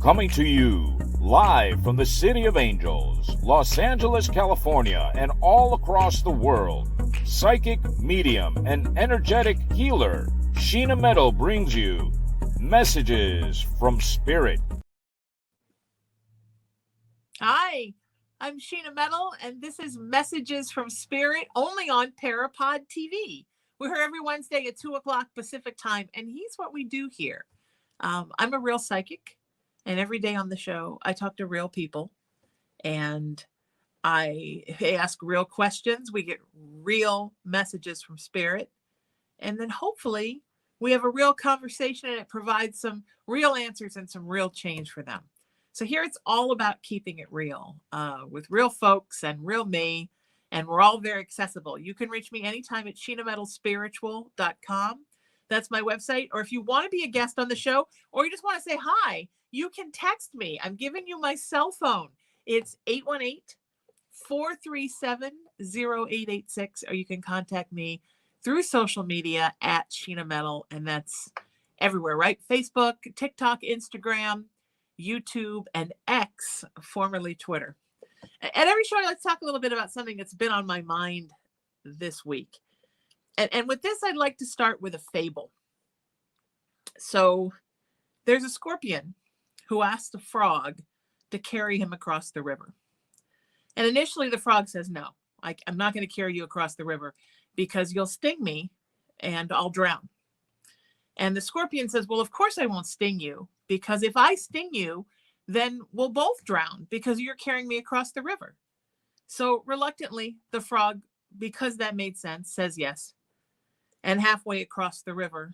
Coming to you live from the City of Angels, Los Angeles, California, and all across the world, psychic, medium, and energetic healer Sheena Metal brings you Messages from Spirit. Hi, I'm Sheena Metal, and this is Messages from Spirit, only on PARAPOD TV. We're here every Wednesday at 2 o'clock Pacific time, and here's what we do here. I'm a real psychic, and every day on the show, I talk to real people, and I ask real questions. We get real messages from Spirit, and then hopefully we have a real conversation, and it provides some real answers and some real change for them. So here it's all about keeping it real with real folks and real me, and we're all very accessible. You can reach me anytime at sheenametalspiritual.com. That's my website. Or if you want to be a guest on the show, or you just want to say hi, you can text me. I'm giving you my cell phone. It's 818-437-0886, or you can contact me through social media at Sheena Metal, and that's everywhere, right? Facebook, TikTok, Instagram, YouTube, and X, formerly Twitter. At every show, I like to talk a little bit about something that's been on my mind this week. And with this, I'd like to start with a fable. So there's a scorpion who asked a frog to carry him across the river. And initially, the frog says, no, I'm not going to carry you across the river because you'll sting me and I'll drown. And the scorpion says, well, of course I won't sting you, because if I sting you, then we'll both drown because you're carrying me across the river. So reluctantly, the frog, because that made sense, says yes. And halfway across the river,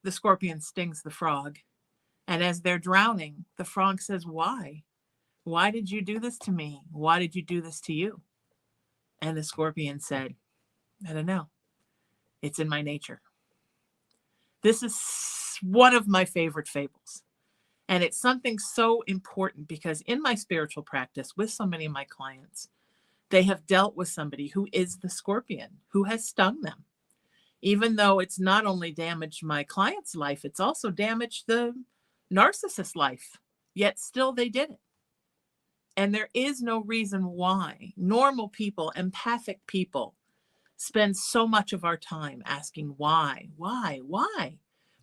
the scorpion stings the frog. And as they're drowning, the frog says, why? Why did you do this to me? Why did you do this to you? And the scorpion said, I don't know. It's in my nature. This is one of my favorite fables. And it's something so important because in my spiritual practice with so many of my clients, they have dealt with somebody who is the scorpion, who has stung them. Even though it's not only damaged my client's life, it's also damaged the narcissist's life. Yet still they did it. And there is no reason why normal people, empathic people, spend so much of our time asking why? Why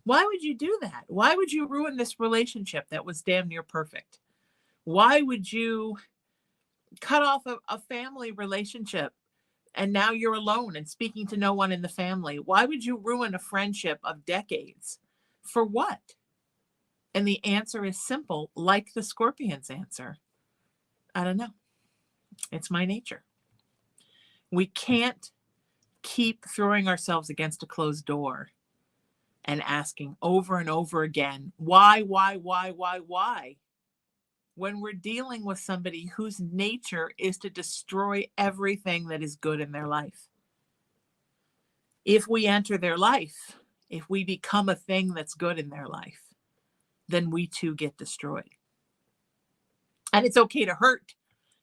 would you do that? Why would you ruin this relationship that was damn near perfect? Why would you cut off a family relationship and now you're alone and speaking to no one in the family? Why would you ruin a friendship of decades? For what? And the answer is simple, like the scorpion's answer. I don't know. It's my nature. We can't keep throwing ourselves against a closed door and asking over and over again, why, when we're dealing with somebody whose nature is to destroy everything that is good in their life. If we enter their life, if we become a thing that's good in their life, then we too get destroyed. And it's okay to hurt,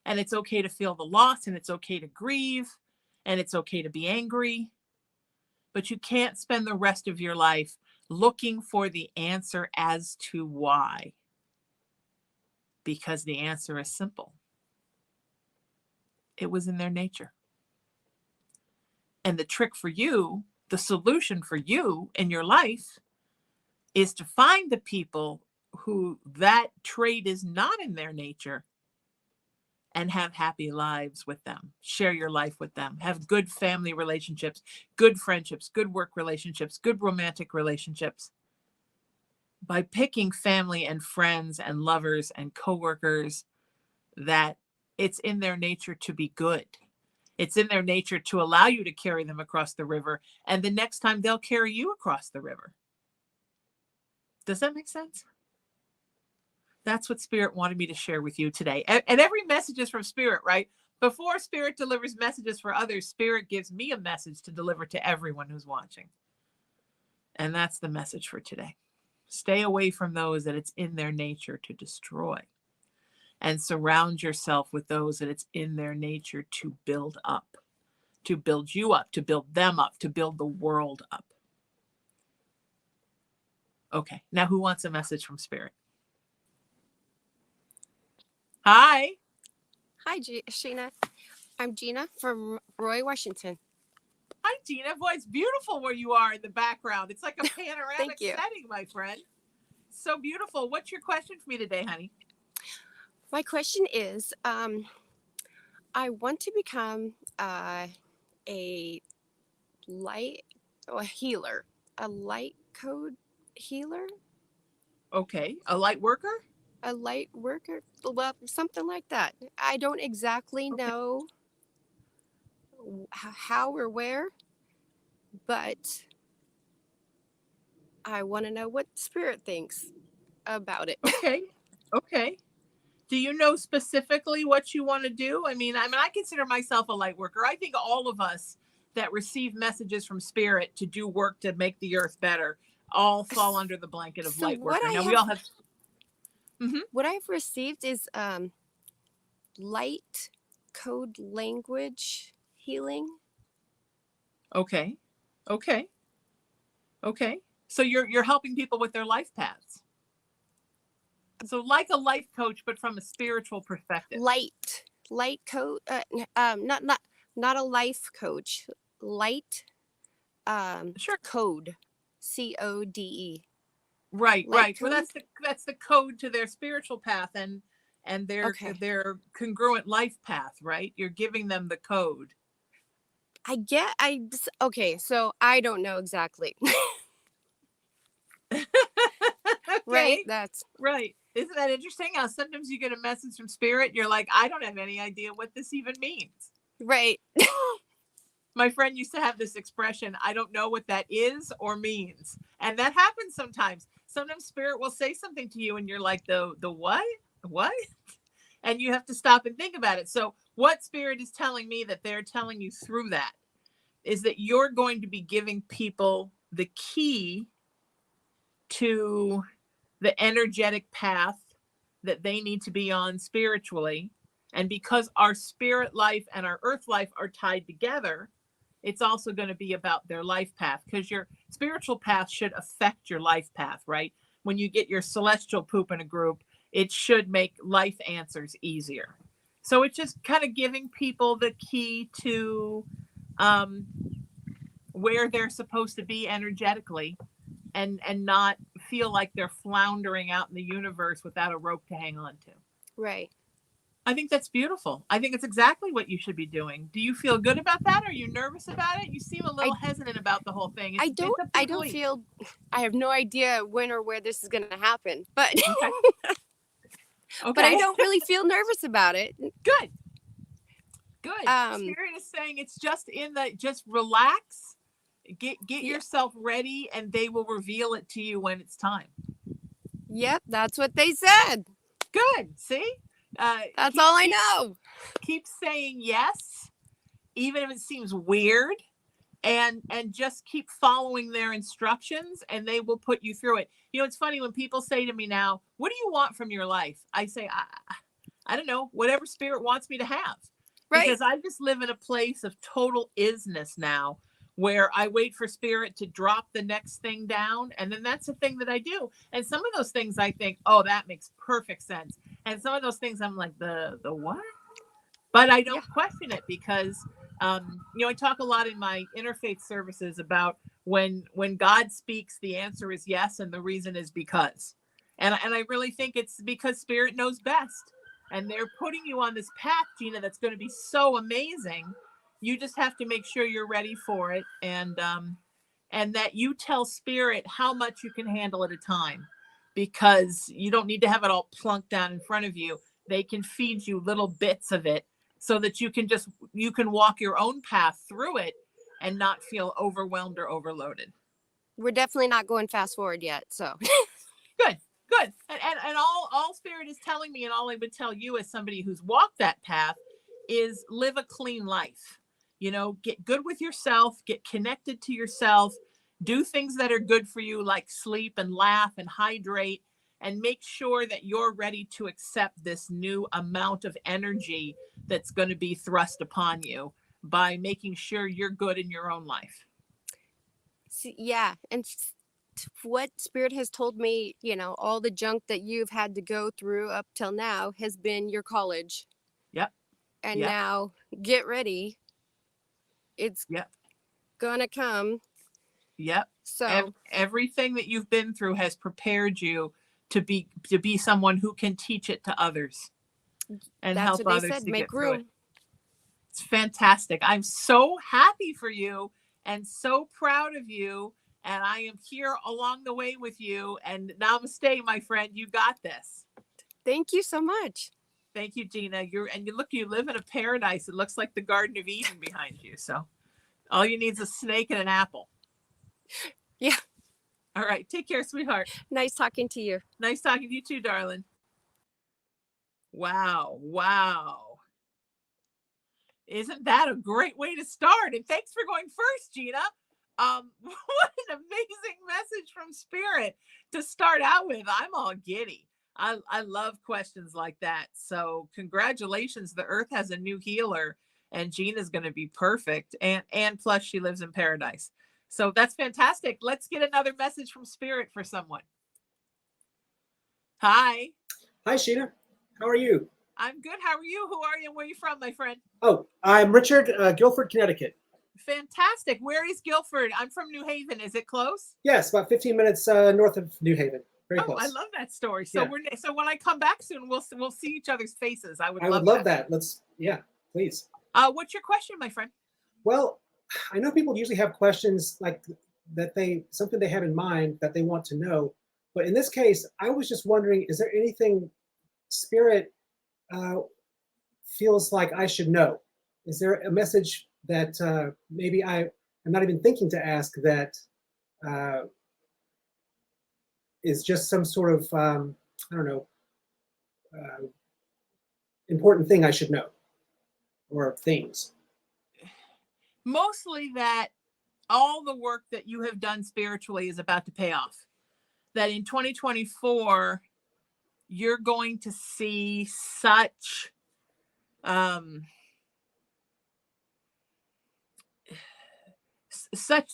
and it's okay to feel the loss, and it's okay to grieve, and it's okay to be angry, but you can't spend the rest of your life looking for the answer as to why. Because the answer is simple. It was in their nature. And the trick for you, the solution for you in your life, is to find the people who that trait is not in their nature and have happy lives with them. Share your life with them. Have good family relationships, good friendships, good work relationships, good romantic relationships. By picking family and friends and lovers and coworkers that it's in their nature to be good. It's in their nature to allow you to carry them across the river, and the next time they'll carry you across the river. Does that make sense? That's what Spirit wanted me to share with you today. And every message is from Spirit, right? Before Spirit delivers messages for others, Spirit gives me a message to deliver to everyone who's watching. And that's the message for today. Stay away from those that it's in their nature to destroy, and surround yourself with those that it's in their nature to build up, to build you up, to build them up, to build the world up. Okay, now who wants a message from Spirit? Hi. Hi, Sheena. I'm Gina from Roy, Washington. Hi, Gina. Boy, it's beautiful where you are in the background. It's like a panoramic Thank you. setting, my friend. So beautiful. What's your question for me today, honey? My question is, I want to become a light or healer, a light code healer, Okay. A light worker? a light worker, well, something like that. I don't exactly Okay. know how or where, but I want to know what spirit thinks about it. Okay. Okay. Do you know specifically what you want to do? I consider myself a light worker. I think all of us that receive messages from spirit to do work to make the earth better all fall under the blanket of So light worker. Now we all have. Mhm. what I've received is light code language healing. Okay. Okay. Okay. So you're helping people with their life paths. So like a life coach, but from a spiritual perspective. Light code, not a life coach. Light Sure. code, CODE. Right, Light right. Well, code. that's the code to their spiritual path and Okay. their congruent life path, right? You're giving them the code. Okay, so I don't know exactly. Right? Okay. That's Right. Isn't that interesting how sometimes you get a message from spirit, you're like, I don't have any idea what this even means. right. My friend used to have this expression, I don't know what that is or means. And that happens sometimes. Sometimes spirit will say something to you and you're like, the what? What? And you have to stop and think about it. So what spirit is telling me that they're telling you through that is that you're going to be giving people the key to the energetic path that they need to be on spiritually. And because our spirit life and our earth life are tied together, it's also going to be about their life path because your spiritual path should affect your life path, right? When you get your celestial poop in a group, it should make life answers easier. So it's just kind of giving people the key to um, where they're supposed to be energetically and not feel like they're floundering out in the universe without a rope to hang on to. Right. I think that's beautiful. I think it's exactly what you should be doing. Do you feel good about that? Are you nervous about it? You seem a little I hesitant about the whole thing. I It's don't up to I the don't belief. feel I have no idea when or where this is going to happen, but Okay. but I Okay. don't really feel nervous about it. Good. Good. Um Spirit is saying it's just relax, get yeah, yourself ready, and they will reveal it to you when it's time. yep, that's what they said. Good. See? That's all I know. Keep saying yes, even if it seems weird, and just keep following their instructions and they will put you through it. It's funny when people say to me now, what do you want from your life? I say, I don't know, whatever spirit wants me to have, Right. because I just live in a place of total isness now where I wait for spirit to drop the next thing down, and then that's the thing that I do. And some of those things I think, oh, that makes perfect sense, and some of those things I'm like, the what? But I Yeah. don't question it because I talk a lot in my interfaith services about when God speaks, the answer is yes, and the reason is because. And I really think it's because Spirit knows best, and they're putting you on this path, Gina, that's going to be so amazing. You just have to make sure you're ready for it, and that you tell Spirit how much you can handle at a time, because you don't need to have it all plunked down in front of you. They can feed you little bits of it so that you can walk your own path through it and not feel overwhelmed or overloaded. We're definitely not going fast forward yet, so Good. Good. And all spirit is telling me, and all I would tell you as somebody who's walked that path, is live a clean life. Get good with yourself, get connected to yourself, do things that are good for you, like sleep and laugh and hydrate, and make sure that you're ready to accept this new amount of energy that's going to be thrust upon you by making sure you're good in your own life. see, yeah, and what Spirit has told me, all the junk that you've had to go through up till now has been your college. Yep. And Yep. now get ready. It's Yep. gonna come. Yep. So Everything that you've been through has prepared you to be someone who can teach it to others and that's help what they others said. to get Make through it. room. It's fantastic. I'm so happy for you and so proud of you. And I am here along the way with you. And namaste, my friend. You got this. Thank you so much. Thank you, Gina. You live in a paradise. It looks like the Garden of Eden behind you. So all you need is a snake and an apple. Yeah. All right. Take care, sweetheart. Nice talking to you. Nice talking to you too, darling. Wow. Wow. Isn't that a great way to start? And thanks for going first, Gina. What an amazing message from Spirit to start out with. I'm all giddy. I love questions like that. So congratulations. The earth has a new healer and Gina's going to be perfect. And plus she lives in paradise. So that's fantastic. Let's get another message from Spirit for someone. Hi. Hi, Sheena. How are you? I'm good. How are you? Who are you? And where are you from, my friend? Oh, I'm Richard, Guilford, Connecticut. Fantastic. Where is Guilford? I'm from New Haven. Is it close? Yes, about 15 minutes north of New Haven. Very close. I love that story. So Yeah. so when I come back soon, we'll see each other's faces. I would love that. Please. What's your question, my friend? Well, I know people usually have questions like that something they have in mind that they want to know. But in this case, I was just wondering, is there anything Spirit feels like I should know? Is there a message that maybe I'm not even thinking to ask that is just some sort of, I don't know, important thing I should know, or things? Mostly that all the work that you have done spiritually is about to pay off. That in 2024, you're going to see such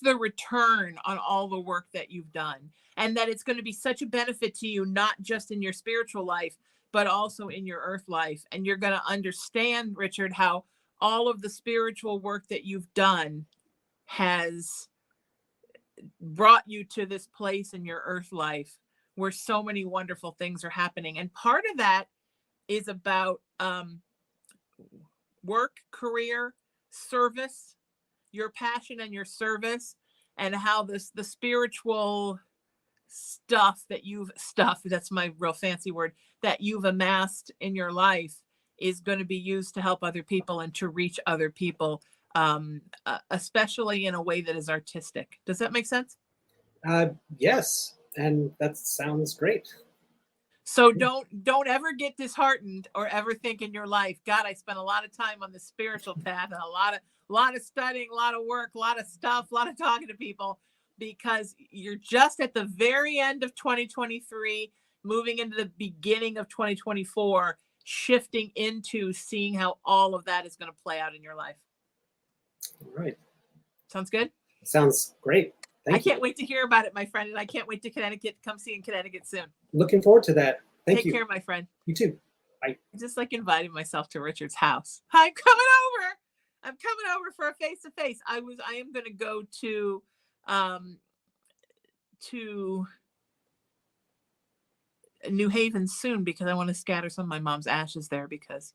the return on all the work that you've done, and that it's going to be such a benefit to you, not just in your spiritual life, but also in your earth life. And you're going to understand, Richard, how all of the spiritual work that you've done has brought you to this place in your earth life where so many wonderful things are happening. And part of that is about work, career, service, your passion and your service, and how the spiritual stuff that's my real fancy word, that you've amassed in your life is going to be used to help other people and to reach other people, especially in a way that is artistic. Does that make sense? Yes, and that sounds great. So don't ever get disheartened or ever think in your life, God, I spent a lot of time on the spiritual path and a lot of studying, a lot of work, a lot of stuff, a lot of talking to people, because you're just at the very end of 2023, moving into the beginning of 2024, shifting into seeing how all of that is going to play out in your life. All right. Sounds good? Sounds great. I can't wait to hear about it, my friend. And I can't wait to come see you in Connecticut soon. Looking forward to that. Thank you. Take care, my friend. You too. Bye. I just like inviting myself to Richard's house. I'm coming over. I'm coming over for a face-to-face. I am going to go to New Haven soon because I want to scatter some of my mom's ashes there because,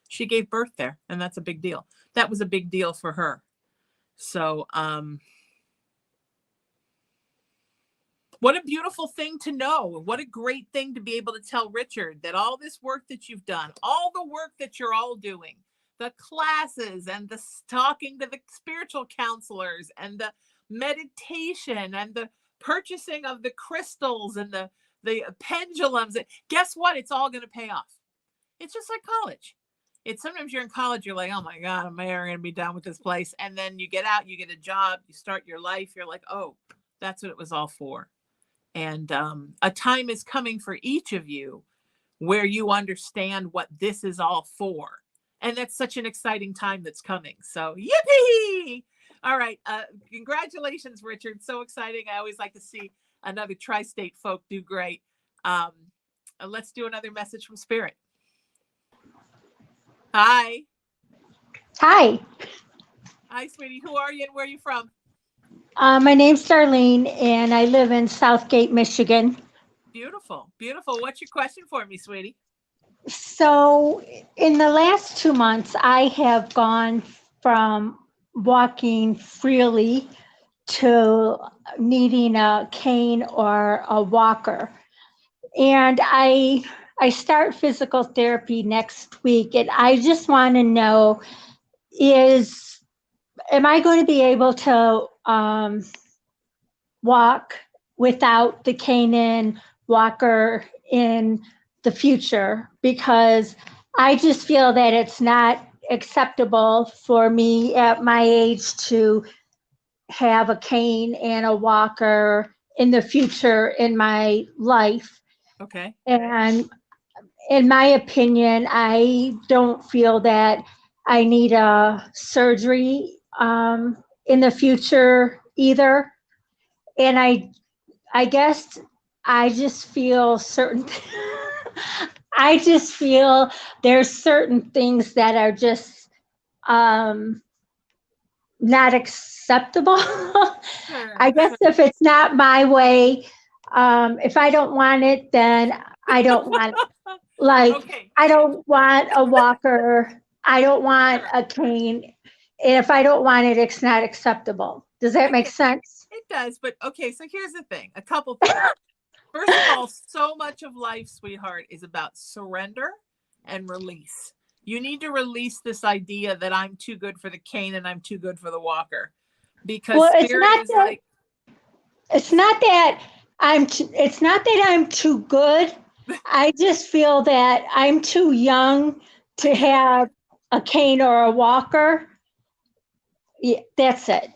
she gave birth there and that's a big deal. That was a big deal for her. So, what a beautiful thing to know. What a great thing to be able to tell Richard that all this work that you've done, all the work that you're all doing, the classes and the talking to the spiritual counselors and the meditation and the purchasing of the crystals and the pendulums. Guess what? It's all going to pay off. It's just like college. It's sometimes you're in college, you're like, oh my God, am I ever going to be done with this place? And then you get out, you get a job, you start your life. You're like, oh, that's what it was all for. And a time is coming for each of you where you understand what this is all for. And that's such an exciting time that's coming. So yippee! All right. Congratulations, Richard. So exciting. I always like to see another tri-state folk do great. Let's do another message from Spirit. Hi. Hi, Hi, sweetie. Who are you and where are you from? my name's Darlene, and I live in Southgate, Michigan. Beautiful. Beautiful. What's your question for me, sweetie? So, in the last 2 months, I have gone from walking freely to needing a cane or a walker. And I start physical therapy next week, and I just want to know, am I going to be able to walk without the cane walker in the future? Because I just feel that it's not acceptable for me at my age to have a cane and a walker in the future in my life. Okay. And in my opinion, I don't feel that I need a surgery in the future either. And I guess I just feel I just feel there's certain things that are just not acceptable. Sure. I guess if it's not my way, if I don't want it, then I don't want it. Like, Okay. I don't want a walker. I don't want Sure. a cane. And if I don't want it, it's not acceptable. Does that make sense? It does, but okay, so here's the thing. A couple things. First of all, so much of life, sweetheart, is about surrender and release. You need to release this idea that I'm too good for the cane and I'm too good for the walker. Because Well, Spirit is like, it's not that it's not that I'm too good. I just feel that I'm too young to have a cane or a walker. Yeah, that's it.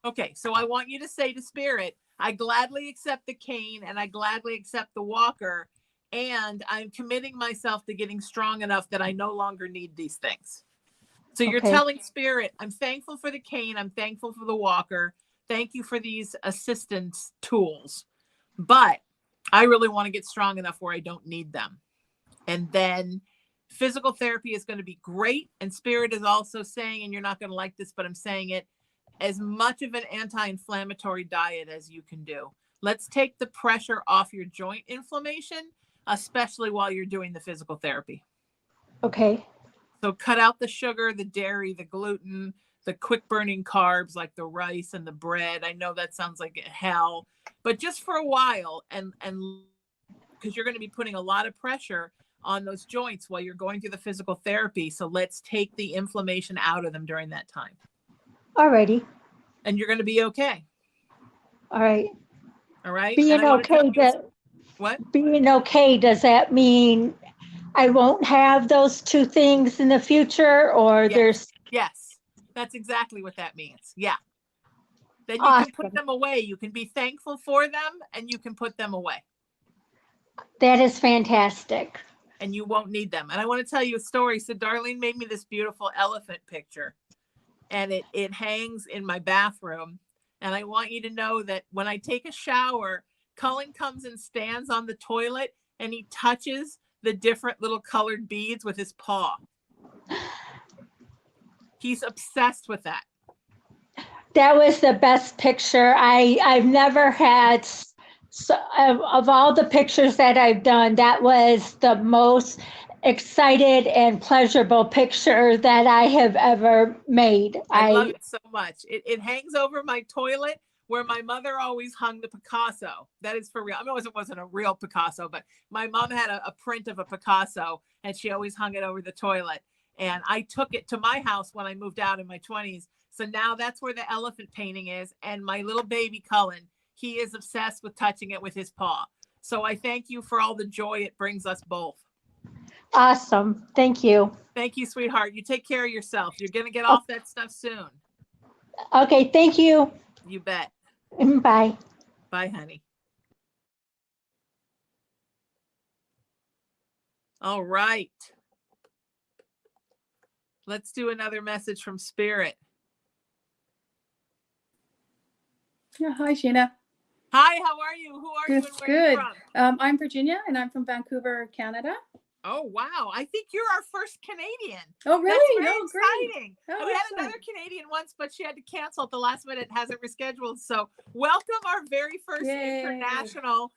okay, so I want you to say to Spirit, I gladly accept the cane and I gladly accept the walker. And I'm committing myself to getting strong enough that I no longer need these things. So you're Okay. telling Spirit, I'm thankful for the cane. I'm thankful for the walker. Thank you for these assistance tools. But I really want to get strong enough where I don't need them. And then physical therapy is going to be great. And Spirit is also saying, and you're not going to like this, but I'm saying it, as much of an anti-inflammatory diet as you can do. Let's take the pressure off your joint inflammation, especially while you're doing the physical therapy. Okay. So cut out the sugar, the dairy, the gluten, the quick burning carbs like the rice and the bread. I know that sounds like hell, but just for a while, and because you're going to be putting a lot of pressure on those joints while you're going through the physical therapy. So let's take the inflammation out of them during that time. Alrighty. And you're going to be okay. All right. All right. Being okay. What? Being okay. Does that mean I won't have those two things in the future, or Yes. Yes. That's exactly what that means. Yeah. Then you awesome. can put them away. You can be thankful for them and you can put them away. That is fantastic. And you won't need them. And I want to tell you a story. So Darlene made me this beautiful elephant picture and it hangs in my bathroom. And I want you to know that when I take a shower, Cullen comes and stands on the toilet and he touches the different little colored beads with his paw. He's obsessed with that. That was the best picture. I've never had, of all the pictures that I've done, that was the most excited and pleasurable picture that I have ever made. I love it so much. It hangs over my toilet where my mother always hung the Picasso. That is for real. I mean, it wasn't a real Picasso, but my mom had a print of a Picasso and she always hung it over the toilet. And I took it to my house when I moved out in my 20s. So now that's where the elephant painting is. And my little baby Cullen, he is obsessed with touching it with his paw. So I thank you for all the joy it brings us both. Awesome. Thank you. Thank you, sweetheart. You take care of yourself. You're going to get off that stuff soon. Okay. Thank you. You bet. Bye. Bye, honey. All right. Let's do another message from Spirit. Yeah, hi, Sheena. Hi, how are you? Who are you and where are you Good. from? I'm Virginia, and I'm from Vancouver, Canada. Oh, wow. I think you're our first Canadian. Oh, That's really? very Oh, great. exciting. Oh, We had excellent. another Canadian once, but she had to cancel at the last minute, hasn't rescheduled. So welcome our very first Yay. international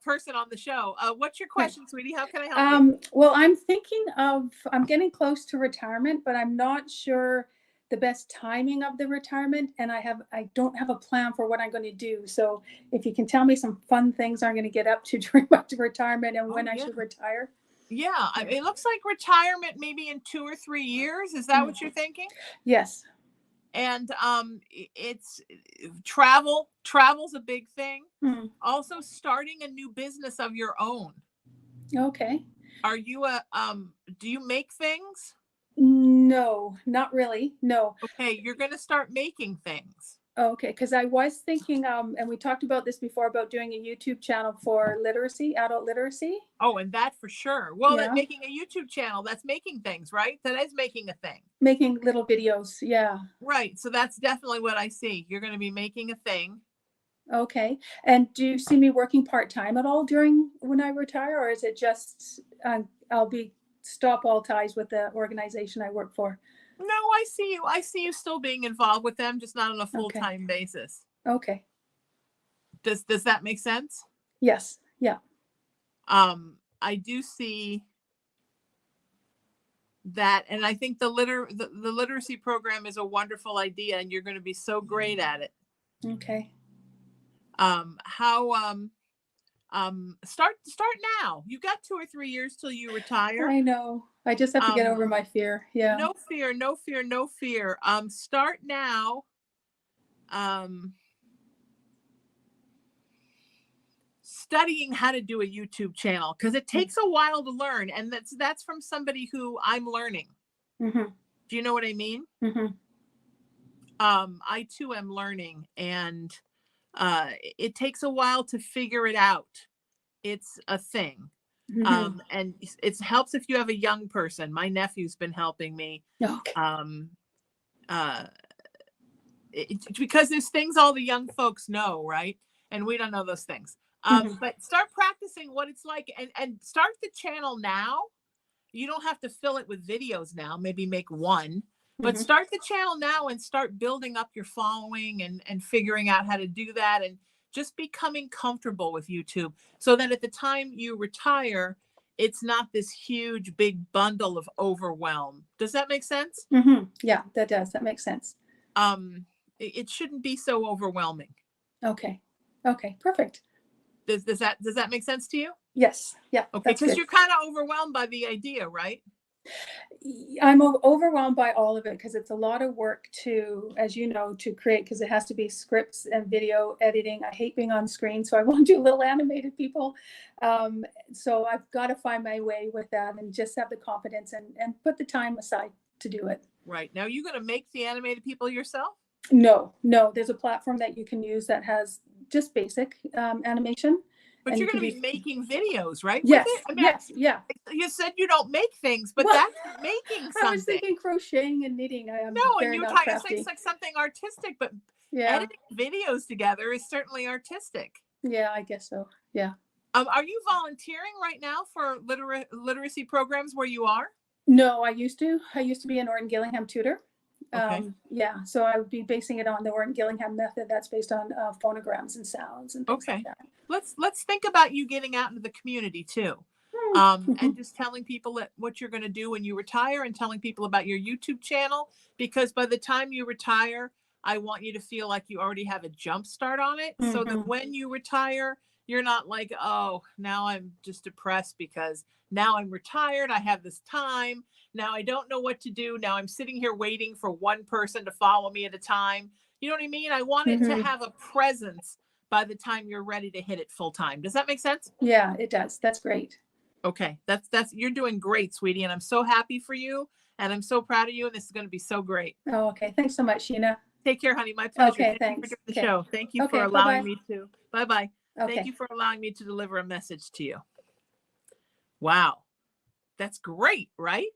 person on the show. What's your question, sweetie? How can I help you? Well, I'm getting close to retirement, but I'm not sure the best timing of the retirement, and I don't have a plan for what I'm going to do. So if you can tell me some fun things I'm going to get up to during my retirement and when I should retire. Yeah, it looks like retirement maybe in 2 or 3 years. Is that what you're thinking? Yes. And it's travel's a big thing. Mm. Also starting a new business of your own. Okay. Are you do you make things? No, not really. No. Okay, you're going to start making things. Okay, because I was thinking, and we talked about this before, about doing a YouTube channel for literacy, adult literacy. Oh, and that for sure. Well, Yeah. making a YouTube channel, that's making things, right? That is making a thing. Making little videos, yeah. Right. So that's definitely what I see. You're going to be making a thing. Okay. And do you see me working part-time at all during when I retire, or is it just I'll stop all ties with the organization I work for? No, I see you. I see you still being involved with them, just not on a full-time basis. Okay. Does that make sense? Yes. Yeah. I do see that, and I think the literacy program is a wonderful idea, and you're going to be so great at it. Okay. Start now. You've got 2 or 3 years till you retire. I know. I just have to get over my fear. Yeah. No fear, no fear, no fear. Start now. Studying how to do a YouTube channel, because it takes a while to learn, and that's from somebody who I'm learning. Mm-hmm. Do you know what I mean? Mm-hmm. I too am learning, and it takes a while to figure it out. It's a thing. Mm-hmm. And it helps if you have a young person. My nephew's been helping me. Okay. Because there's things all the young folks know, right? And we don't know those things. But start practicing what it's like, and start the channel now. You don't have to fill it with videos now. Maybe make one, but start the channel now and start building up your following and figuring out how to do that, and just becoming comfortable with YouTube, so that at the time you retire, it's not this huge, big bundle of overwhelm. Does that make sense? Mm-hmm. Yeah, that does. That makes sense. It shouldn't be so overwhelming. Okay. Okay. Perfect. Does that make sense to you? Yes. Yeah. Okay, because you're kind of overwhelmed by the idea, right? I'm overwhelmed by all of it, because it's a lot of work to, as you know, to create, because it has to be scripts and video editing. I hate being on screen, so I want to do little animated people. So I've got to find my way with that, and just have the confidence and put the time aside to do it. Right. Now, you're going to make the animated people yourself? No. There's a platform that you can use that has just basic animation. But you're going to be making videos, right? Yes. I mean, yes. Yeah. You said you don't make things, but that's making something. I was thinking crocheting and knitting. And you were talking it's like something artistic, but editing videos together is certainly artistic. Yeah, I guess so. Yeah. Are you volunteering right now for literacy programs where you are? No, I used to be an Orton Gillingham tutor. Okay. Yeah, so I would be basing it on the Orton Gillingham method. That's based on phonograms and sounds and things like that. Let's think about you getting out into the community too, and just telling people what you're going to do when you retire, and telling people about your YouTube channel, because by the time you retire, I want you to feel like you already have a jump start on it, so that when you retire, you're not like, oh, now I'm just depressed because now I'm retired. I have this time. Now I don't know what to do. Now I'm sitting here waiting for one person to follow me at a time. You know what I mean? I want it to have a presence by the time you're ready to hit it full time. Does that make sense? Yeah, it does. That's great. Okay. That's you're doing great, sweetie. And I'm so happy for you. And I'm so proud of you. And this is going to be so great. Oh, okay. Thanks so much, Sheena. Take care, honey. My pleasure. Okay, Thank you for doing the show. Thank you for bye-bye. allowing me to. Bye-bye. Okay. Thank you for allowing me to deliver a message to you. Wow. That's great, right?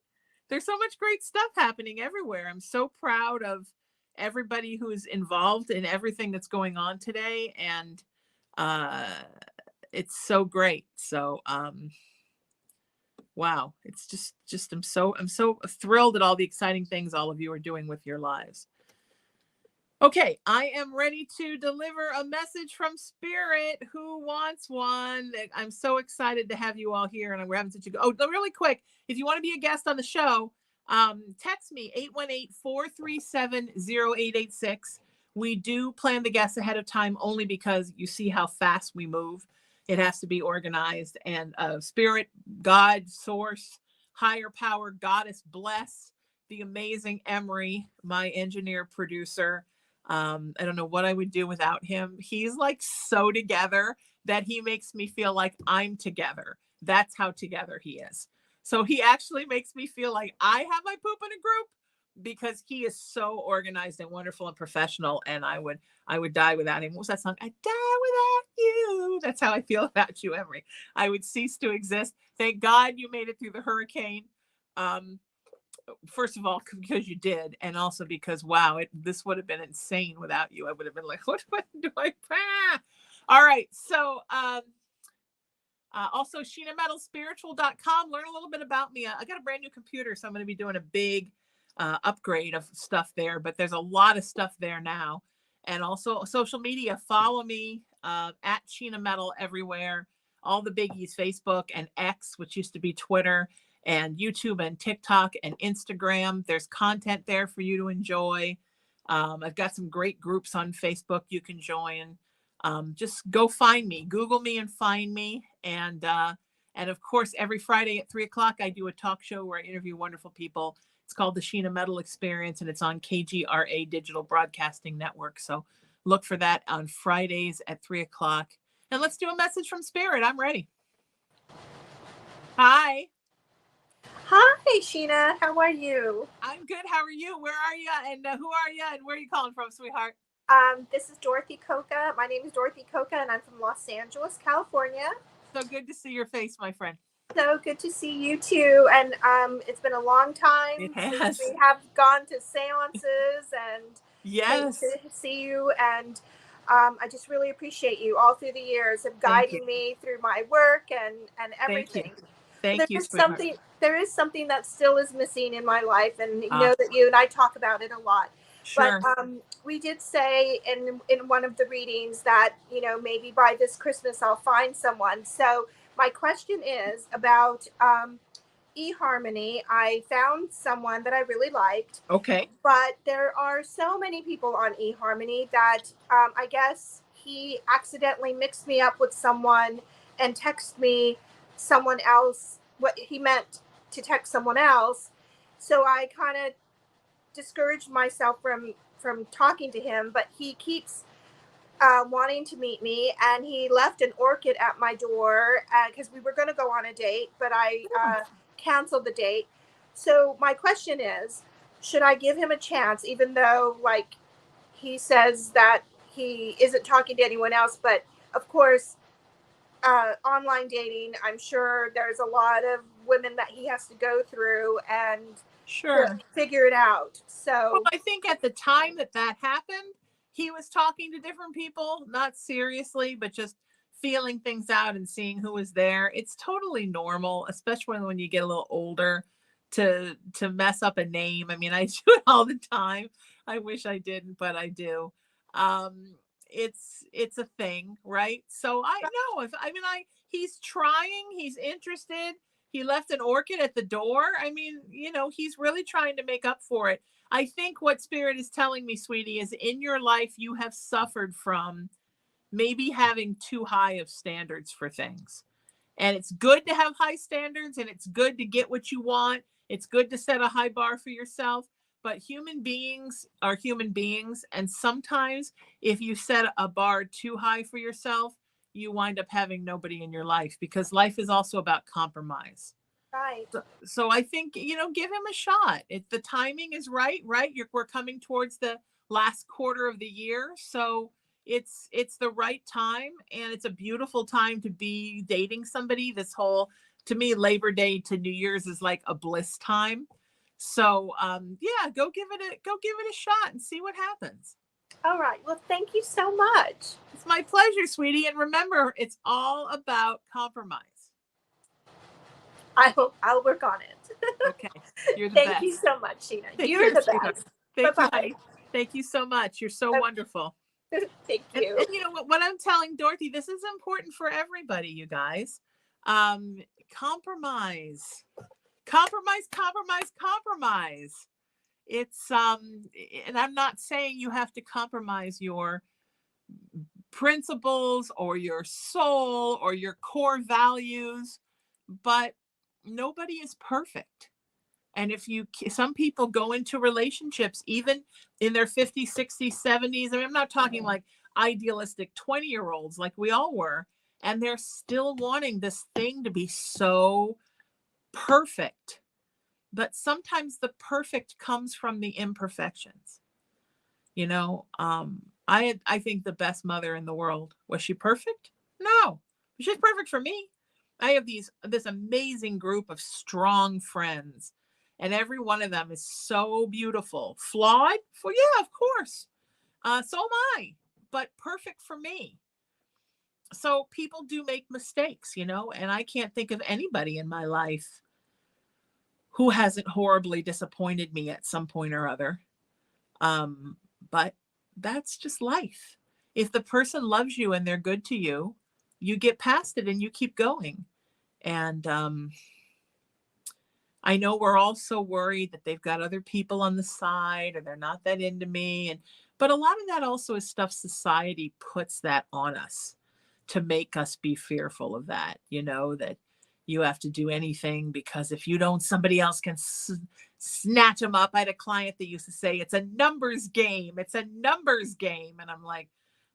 There's so much great stuff happening everywhere. I'm so proud of everybody who's involved in everything that's going on today. And It's so great. So wow, it's just I'm so thrilled at all the exciting things all of you are doing with your lives. Okay, I am ready to deliver a message from Spirit. Who wants one? I'm so excited to have you all here, and we're having such a good. Oh, really quick, if you want to be a guest on the show, text me 818-437-0886. We do plan the guests ahead of time only because you see how fast we move. It has to be organized, and Spirit, God, Source, Higher Power, Goddess, bless the amazing Emery, my engineer producer. I don't know what I would do without him. He's like so together that he makes me feel like I'm together. That's how together he is. So he actually makes me feel like I have my poop in a group because he is so organized and wonderful and professional. And I would die without him. What was that song? I die without you. That's how I feel about you, Emery. I would cease to exist. Thank God you made it through the hurricane. First of all, because you did, and also because, wow, this would have been insane without you. I would have been like, what do I? All right. So also SheenaMetalSpiritual.com. Learn a little bit about me. I got a brand new computer, so I'm going to be doing a big upgrade of stuff there, but there's a lot of stuff there now. And also social media, follow me at Sheena Metal everywhere. All the biggies, Facebook and X, which used to be Twitter, and YouTube and TikTok and Instagram. There's content there for you to enjoy. I've got some great groups on Facebook you can join. Just go find me, Google me and find me. And of course, every Friday at 3:00, I do a talk show where I interview wonderful people. It's called the Sheena Metal Experience, and it's on KGRA Digital Broadcasting Network. So look for that on Fridays at 3:00. And let's do a message from Spirit. I'm ready. Hi. Hi, Sheena. How are you? I'm good. How are you? Where are you? And who are you? And where are you calling from, sweetheart? This is Dorothy Coca. My name is Dorothy Coca, and I'm from Los Angeles, California. So good to see your face, my friend. So good to see you too. And it's been a long time since we have gone to seances and yes, to see you. And I just really appreciate you all through the years of guiding me through my work and everything. Thank you, sweetheart. There is something that still is missing in my life, and you know that you and I talk about it a lot. Sure. But we did say in one of the readings that, you know, maybe by this Christmas I'll find someone. So my question is about eHarmony. I found someone that I really liked. Okay. But there are so many people on eHarmony that I guess he accidentally mixed me up with someone and texted me someone else, what he meant to text someone else. So I kind of discouraged myself from talking to him, but he keeps wanting to meet me, and he left an orchid at my door because we were going to go on a date, but I canceled the date. So my question is, should I give him a chance, even though like he says that he isn't talking to anyone else? But of course, online dating, I'm sure there's a lot of women that he has to go through and figure it out. So well, I think at the time that happened, he was talking to different people, not seriously, but just feeling things out and seeing who was there. It's totally normal, especially when you get a little older, to mess up a name. I mean, I do it all the time. I wish I didn't, but I do. It's a thing, right? So I know he's trying, he's interested. He left an orchid at the door. I mean, you know, he's really trying to make up for it. I think what Spirit is telling me, sweetie, is in your life, you have suffered from maybe having too high of standards for things. And it's good to have high standards, and it's good to get what you want. It's good to set a high bar for yourself. But human beings are human beings. And sometimes if you set a bar too high for yourself, you wind up having nobody in your life, because life is also about compromise. Right. So I think, you know, give him a shot. If the timing is right? We're coming towards the last quarter of the year. So it's the right time, and it's a beautiful time to be dating somebody. This whole, to me, Labor Day to New Year's is like a bliss time. So yeah, go give it a shot and see what happens. All right. Well, thank you so much. It's my my pleasure, sweetie. And remember, it's all about compromise. I'll work on it. Okay. You're the Thank best. you so much, Sheena. Take You're care, the sweetheart. best. Thank you, Bye-bye. honey. Thank you so much. You're so wonderful. Thank And you. you know what I'm telling Dorothy, this is important for everybody, you guys. Compromise. Compromise. It's and I'm not saying you have to compromise your principles or your soul or your core values, but nobody is perfect. And if some people go into relationships, even in their 50s, 60s, 70s, I mean, I'm not talking like idealistic 20-year-olds like we all were, and they're still wanting this thing to be so perfect. But sometimes the perfect comes from the imperfections. You know, I think the best mother in the world. Was she perfect? No, she's perfect for me. I have this amazing group of strong friends, and every one of them is so beautiful. Flawed? For yeah, of course. So am I, but perfect for me. So people do make mistakes, you know, and I can't think of anybody in my life who hasn't horribly disappointed me at some point or other. But that's just life. If the person loves you and they're good to you, you get past it and you keep going. And I know we're all so worried that they've got other people on the side or they're not that into me. But a lot of that also is stuff society puts that on us to make us be fearful of that, you know, that you have to do anything because if you don't, somebody else can snatch them up. I had a client that used to say, it's a numbers game. It's a numbers game. And I'm like,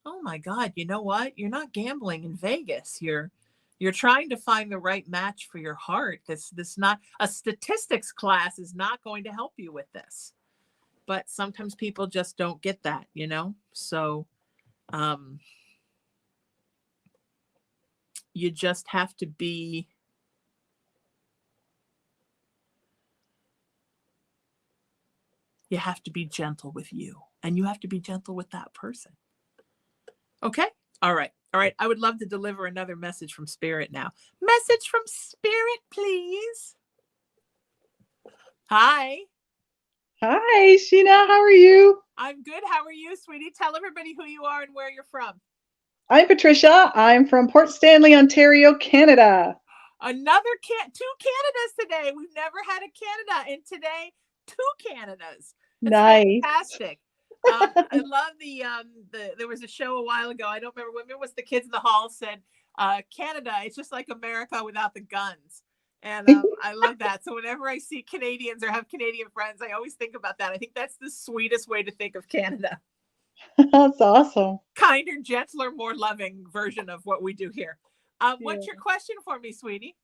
oh my God, you know what? You're not gambling in Vegas. You're trying to find the right match for your heart. This not a statistics class is not going to help you with this. But sometimes people just don't get that, you know? So, you just have to be gentle with you, and you have to be gentle with that person. Okay? All right. I would love to deliver another message from Spirit now. Message from Spirit, please. Hi. Hi, Sheena. How are you? I'm good. How are you, sweetie? Tell everybody who you are and where you're from. I'm Patricia. I'm from Port Stanley, Ontario, Canada. Two Canadas today. We've never had a Canada, and today 2 Canadas. That's Nice. fantastic. I love there was a show a while ago. I don't remember when it was. The Kids in the Hall said, Canada, it's just like America without the guns. And I love that. So whenever I see Canadians or have Canadian friends, I always think about that. I think that's the sweetest way to think of Canada. That's awesome. Kinder, gentler, more loving version of what we do here. What's your question for me, sweetie?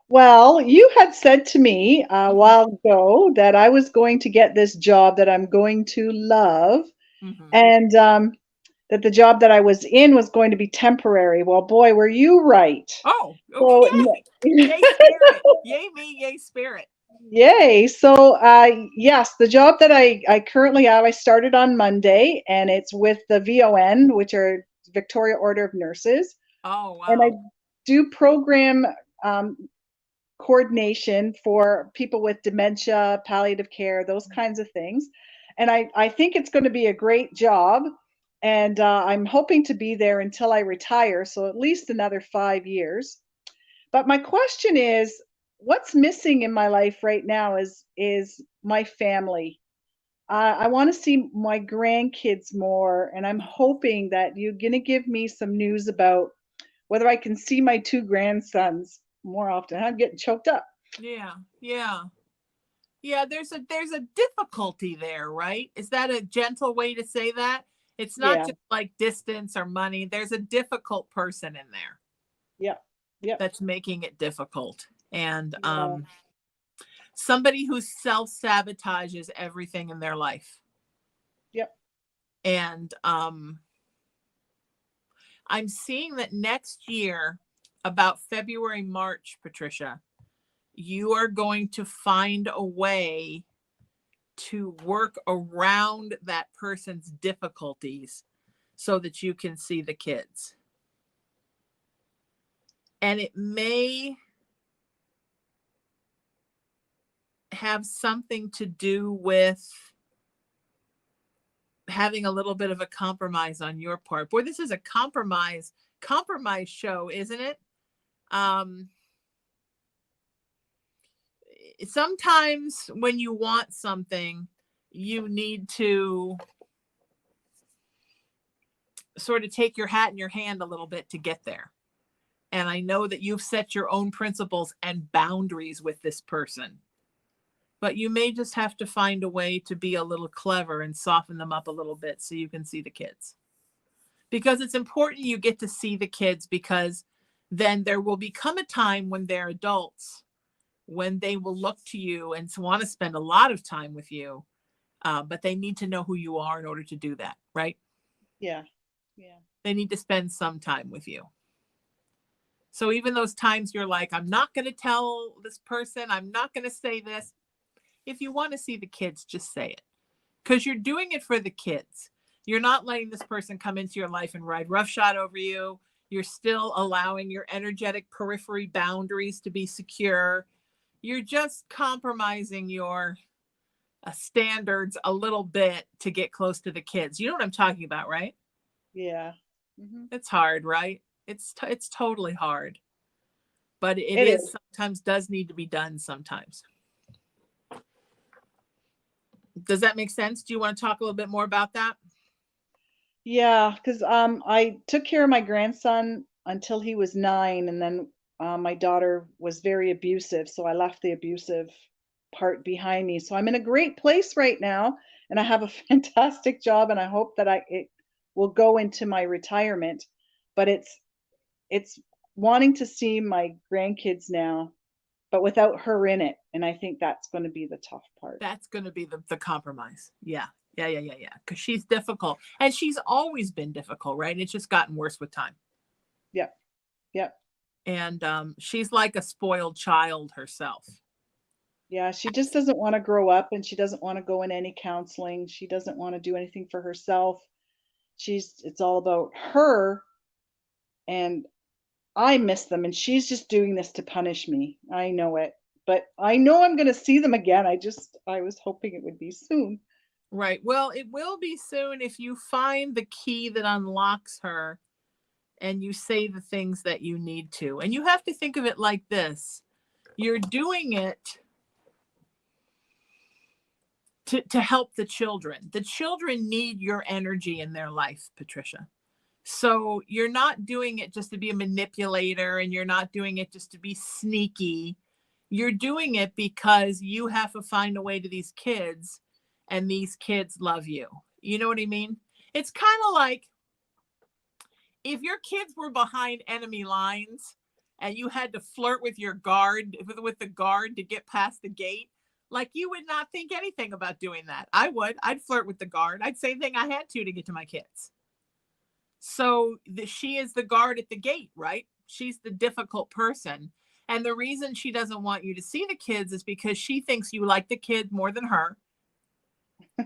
Well, you had said to me a while ago that I was going to get this job that I'm going to love, and that the job that I was in was going to be temporary. Well, boy, were you right. Oh, okay. So, Yay, Spirit. Yay, me, yay, Spirit. Yay. So, yes, the job that I currently have, I started on Monday, and it's with the VON, which are Victoria Order of Nurses. Oh, wow. And I do program coordination for people with dementia, palliative care, those kinds of things. And I think it's going to be a great job. And I'm hoping to be there until I retire, so at least another 5 years. But my question is, what's missing in my life right now is my family. I want to see my grandkids more, and I'm hoping that you're going to give me some news about whether I can see my 2 grandsons more often. I'm getting choked up. Yeah. There's a difficulty there, right? Is that a gentle way to say that? It's not just like distance or money. There's a difficult person in there. Yep. That's making it difficult. And somebody who self-sabotages everything in their life. Yep. And I'm seeing that next year, about February, March, Patricia, you are going to find a way to work around that person's difficulties so that you can see the kids. And it may have something to do with having a little bit of a compromise on your part. Boy, this is a compromise show, isn't it? Sometimes when you want something, you need to sort of take your hat in your hand a little bit to get there. And I know that you've set your own principles and boundaries with this person, but you may just have to find a way to be a little clever and soften them up a little bit so you can see the kids. Because it's important you get to see the kids, because then there will become a time when they're adults, when they will look to you and want to spend a lot of time with you, but they need to know who you are in order to do that, right? Yeah. Yeah. They need to spend some time with you. So even those times you're like, I'm not going to tell this person, I'm not going to say this. If you want to see the kids, just say it, because you're doing it for the kids. You're not letting this person come into your life and ride roughshod over you. You're still allowing your energetic periphery boundaries to be secure. You're just compromising your standards a little bit to get close to the kids. You know what I'm talking about, right? Yeah. Mm-hmm. It's hard, right? It's totally hard, but It is. sometimes does need to be done sometimes. Does that make sense? Do you want to talk a little bit more about that? Yeah, because I took care of my grandson until he was 9, and then my daughter was very abusive, so I left the abusive part behind me. So I'm in a great place right now, and I have a fantastic job, and I hope that it will go into my retirement. But it's wanting to see my grandkids now, but without her in it, and I think that's going to be the tough part. That's going to be the compromise. Yeah. Because she's difficult, and she's always been difficult, right? It's just gotten worse with time. Yep. And she's like a spoiled child herself. Yeah, she just doesn't want to grow up, and she doesn't want to go in any counseling. She doesn't want to do anything for herself. It's all about her, and I miss them, and she's just doing this to punish me. I know it, but I know I'm going to see them again. I was hoping it would be soon. Right. Well, it will be soon if you find the key that unlocks her and you say the things that you need to. And you have to think of it like this. You're doing it to help the children. The children need your energy in their life, Patricia. So you're not doing it just to be a manipulator, and you're not doing it just to be sneaky. You're doing it because you have to find a way to these kids, and these kids love you. You know what I mean? It's kind of like if your kids were behind enemy lines and you had to flirt with your guard, with the guard to get past the gate. Like, you would not think anything about doing that. I would. I'd flirt with the guard. I'd say anything I had to get to my kids. So she is the guard at the gate, right? She's the difficult person. And the reason she doesn't want you to see the kids is because she thinks you like the kid more than her.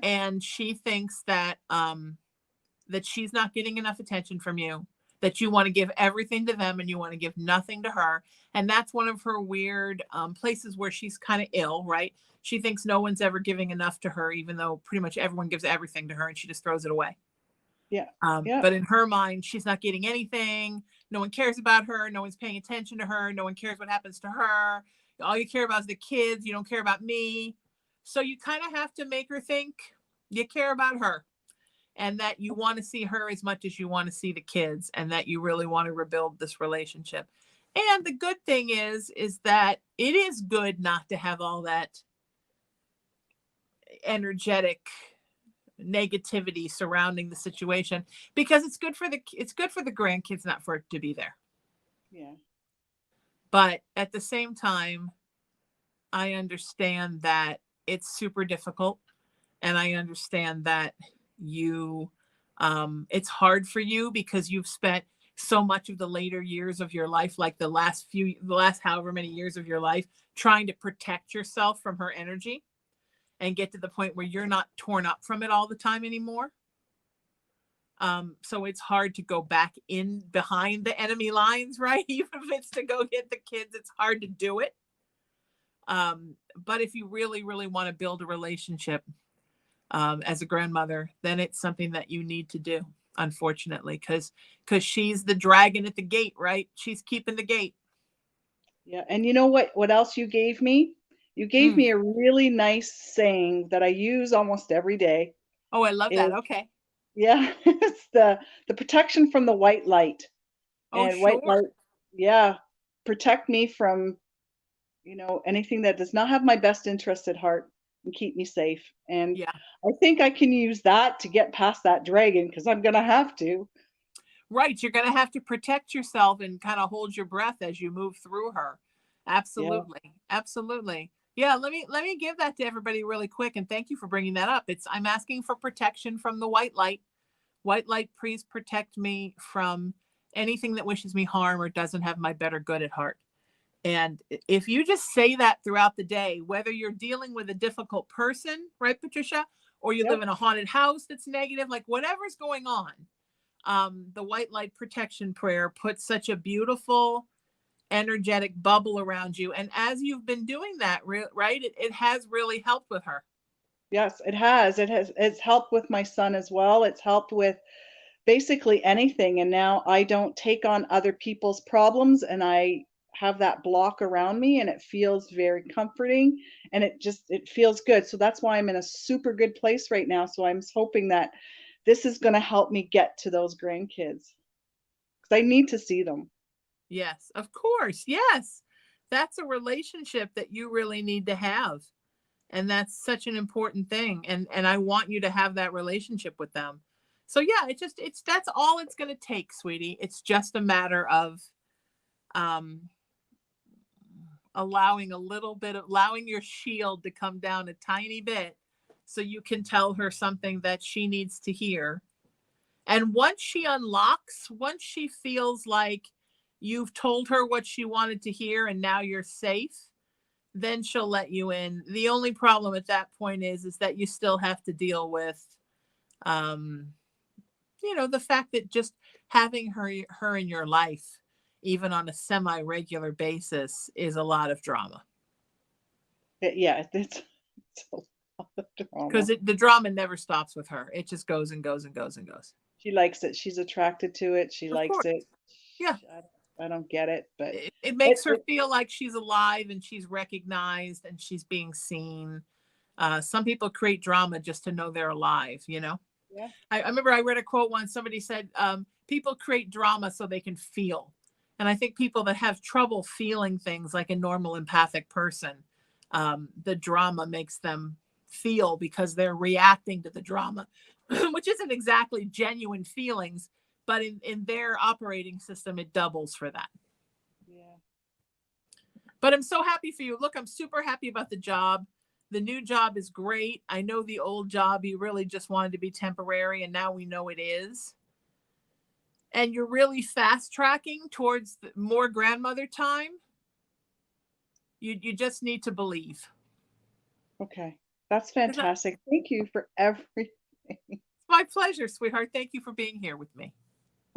And she thinks that that she's not getting enough attention from you, that you want to give everything to them and you want to give nothing to her. And that's one of her weird places where she's kind of ill, right? She thinks no one's ever giving enough to her, even though pretty much everyone gives everything to her, and she just throws it away. Yeah. But in her mind, she's not getting anything. No one cares about her. No one's paying attention to her. No one cares what happens to her. All you care about is the kids. You don't care about me. So you kind of have to make her think you care about her, and that you want to see her as much as you want to see the kids, and that you really want to rebuild this relationship. And the good thing is that it is good not to have all that energetic negativity surrounding the situation, because it's good for the grandkids not for it to be there. Yeah. But at the same time, I understand that it's super difficult, and I understand that you it's hard for you because you've spent so much of the later years of your life, like the last however many years of your life, trying to protect yourself from her energy and get to the point where you're not torn up from it all the time anymore. So it's hard to go back in behind the enemy lines, right? Even if it's to go get the kids, it's hard to do it. But if you really, really want to build a relationship as a grandmother, then it's something that you need to do, unfortunately, because she's the dragon at the gate, right? She's keeping the gate. Yeah. And you know what else you gave me? You gave me a really nice saying that I use almost every day. Oh, I love that. Is Okay. yeah, it's the protection from the white light. Oh, And white sure. light, yeah, protect me from, anything that does not have my best interest at heart and keep me safe. And Yeah. I think I can use that to get past that dragon because I'm gonna have to. Right. You're going to have to protect yourself and kind of hold your breath as you move through her. Yeah. Absolutely. Absolutely. Yeah, let me give that to everybody really quick, and thank you for bringing that up. I'm asking for protection from the white light. White light, please protect me from anything that wishes me harm or doesn't have my better good at heart. And if you just say that throughout the day, whether you're dealing with a difficult person, right, Patricia, or you live Yep. in a haunted house that's negative, like whatever's going on, the white light protection prayer puts such a beautiful energetic bubble around you. And as you've been doing that, right, it has really helped with her. Yes, it has. It's helped with my son as well. It's helped with basically anything. And now I don't take on other people's problems and I have that block around me and it feels very comforting and it feels good. So that's why I'm in a super good place right now. So I'm hoping that this is going to help me get to those grandkids because I need to see them. Yes, of course. Yes. That's a relationship that you really need to have. And that's such an important thing. And I want you to have that relationship with them. So yeah, it's that's all it's going to take, sweetie. It's just a matter of um allowing your shield to come down a tiny bit so you can tell her something that she needs to hear. And once she feels like you've told her what she wanted to hear and now you're safe, then she'll let you in. The only problem at that point is that you still have to deal with um the fact that just having her in your life even on a semi-regular basis is a lot of drama. Yeah, it's a lot of Because drama. the drama never stops with her. It just goes and goes and goes and goes. She likes it. She's attracted to it. She Of likes course. it. Yeah. I don't get it, but It it, makes her it feel like she's alive and she's recognized and she's being seen. Some people create drama just to know they're alive, you know? yeah. I remember I read a quote once. Somebody said, people create drama so they can feel. And I think people that have trouble feeling things like a normal empathic person, the drama makes them feel because they're reacting to the drama, which isn't exactly genuine feelings, but in their operating system, it doubles for that. Yeah. But I'm so happy for you. Look, I'm super happy about the job. The new job is great. I know the old job, you really just wanted to be temporary, and now we know it is. And you're really fast tracking towards more grandmother time. You just need to believe. Okay. That's Is that- fantastic. Thank you for everything. It's my pleasure, sweetheart. Thank you for being here with me.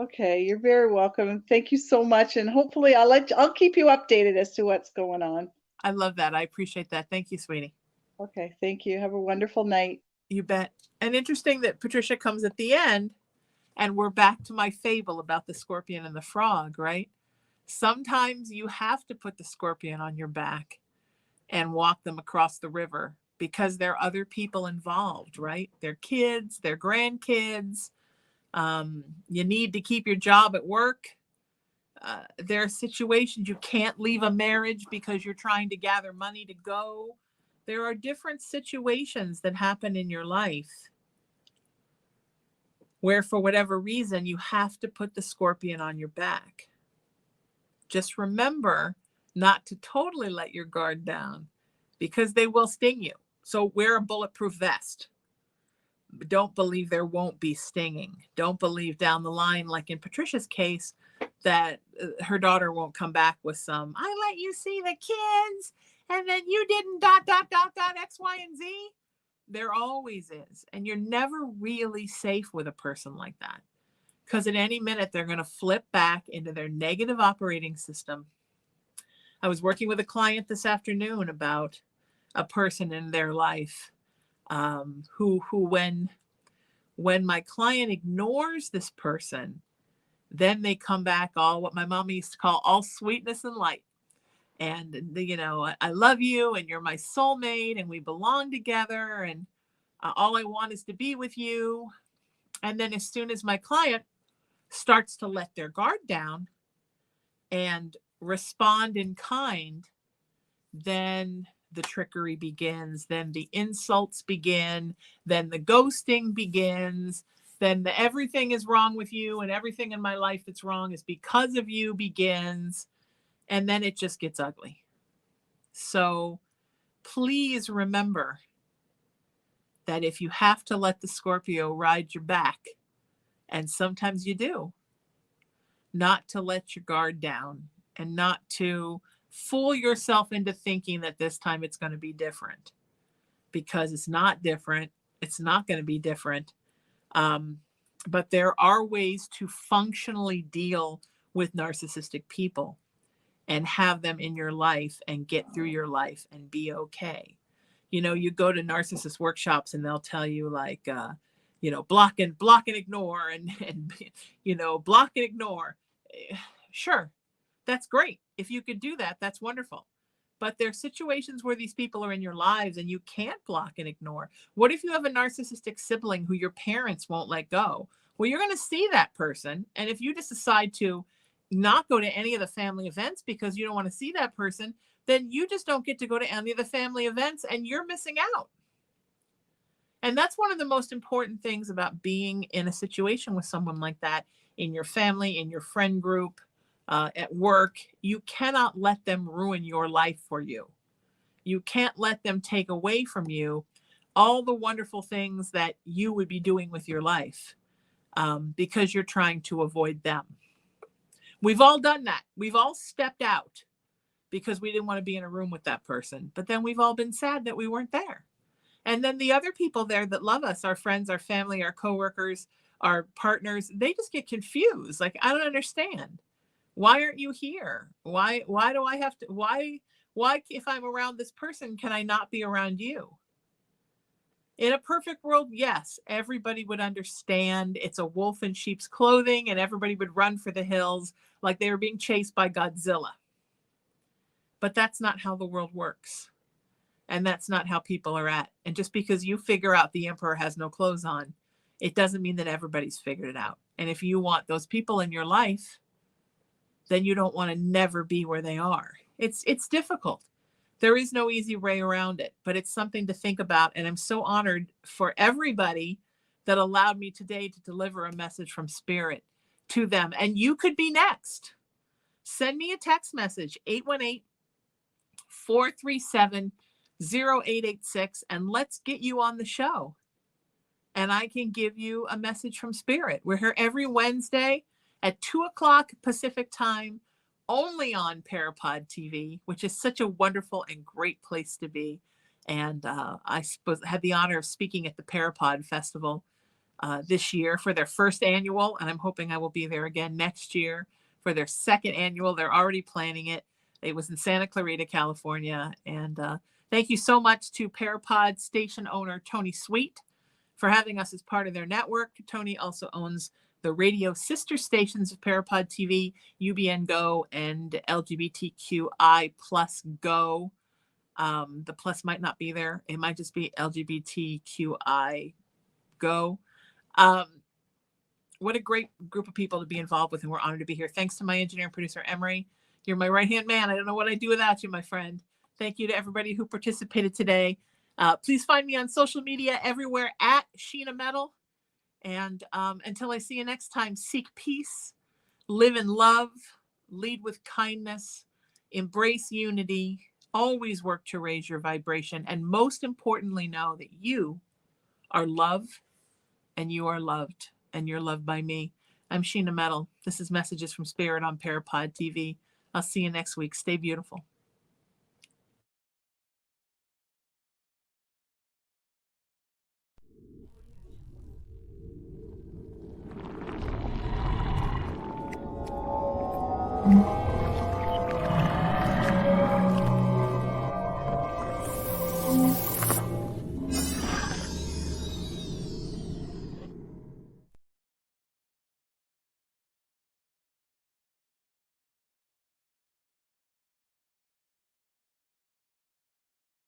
Okay, you're very welcome. Thank you so much. And hopefully I'll keep you updated as to what's going on. I love that. I appreciate that. Thank you, sweetie. Okay, thank you. Have a wonderful night. You bet. And interesting that Patricia comes at the end, and we're back to my fable about the scorpion and the frog, right? Sometimes you have to put the scorpion on your back and walk them across the river because there are other people involved, right? Their kids, their grandkids. You need to keep your job at work. There are situations you can't leave a marriage because you're trying to gather money to go. There are different situations that happen in your life where, for whatever reason, you have to put the scorpion on your back. Just remember not to totally let your guard down because they will sting you. So wear a bulletproof vest. Don't believe there won't be stinging. Don't believe down the line, like in Patricia's case, that her daughter won't come back with some, I let you see the kids and then you didn't ... X, Y, and Z. There always is. And you're never really safe with a person like that. because at any minute they're going to flip back into their negative operating system. I was working with a client this afternoon about a person in their life who when my client ignores this person, then they come back all what my mom used to call all sweetness and light. And, I love you and you're my soulmate and we belong together and all I want is to be with you. And then as soon as my client starts to let their guard down and respond in kind, then the trickery begins, then the insults begin, then the ghosting begins, then the everything is wrong with you and everything in my life that's wrong is because of you begins, and then it just gets ugly. So please remember that if you have to let the Scorpio ride your back, and sometimes you do, not to let your guard down and not to fool yourself into thinking that this time it's going to be different, because it's not different. It's not going to be different. But there are ways to functionally deal with narcissistic people and have them in your life and get through your life and be okay. You go to narcissist workshops and they'll tell you like, block and ignore and block and ignore. Sure. That's great. If you could do that, that's wonderful. But there are situations where these people are in your lives and you can't block and ignore. What if you have a narcissistic sibling who your parents won't let go? Well, you're going to see that person. And if you just decide to not go to any of the family events because you don't want to see that person, then you just don't get to go to any of the family events and you're missing out. And that's one of the most important things about being in a situation with someone like that in your family, in your friend group, at work. You cannot let them ruin your life for you. You can't let them take away from you all the wonderful things that you would be doing with your life because you're trying to avoid them. We've all done that. We've all stepped out because we didn't want to be in a room with that person. But then we've all been sad that we weren't there. And then the other people there that love us, our friends, our family, our coworkers, our partners, they just get confused. Like, I don't understand. Why aren't you here? Why do I have to, why, if I'm around this person, can I not be around you? In a perfect world, yes, everybody would understand it's a wolf in sheep's clothing and everybody would run for the hills like they were being chased by Godzilla. But that's not how the world works. And that's not how people are at. And just because you figure out the emperor has no clothes on, it doesn't mean that everybody's figured it out. And if you want those people in your life, then you don't want to never be where they are. It's difficult. There is no easy way around it, but it's something to think about. And I'm so honored for everybody that allowed me today to deliver a message from Spirit to them. And you could be next. Send me a text message, 818-437-0886, and let's get you on the show. And I can give you a message from Spirit. We're here every Wednesday at 2:00 Pacific time, only on PARAPOD TV, which is such a wonderful and great place to be. And I had the honor of speaking at the PARAPOD Festival this year for their first annual, and I'm hoping I will be there again next year for their second annual. They're already planning it. It was in Santa Clarita, California. And thank you so much to PARAPOD station owner Tony Sweet for having us as part of their network. Tony also owns the radio sister stations of PARAPOD TV, UBN Go, and LGBTQI plus Go. The plus might not be there. It might just be LGBTQI Go. What a great group of people to be involved with, and we're honored to be here. Thanks to my engineer and producer, Emery. You're my right-hand man. I don't know what I'd do without you, my friend. Thank you to everybody who participated today. Please find me on social media everywhere at Sheena Metal. And until I see you next time, seek peace, live in love, lead with kindness, embrace unity, always work to raise your vibration, and most importantly, know that you are loved and you are loved and you're loved by me. I'm Sheena Metal. This is Messages from Spirit on PARAPOD TV. I'll see you next week. Stay beautiful.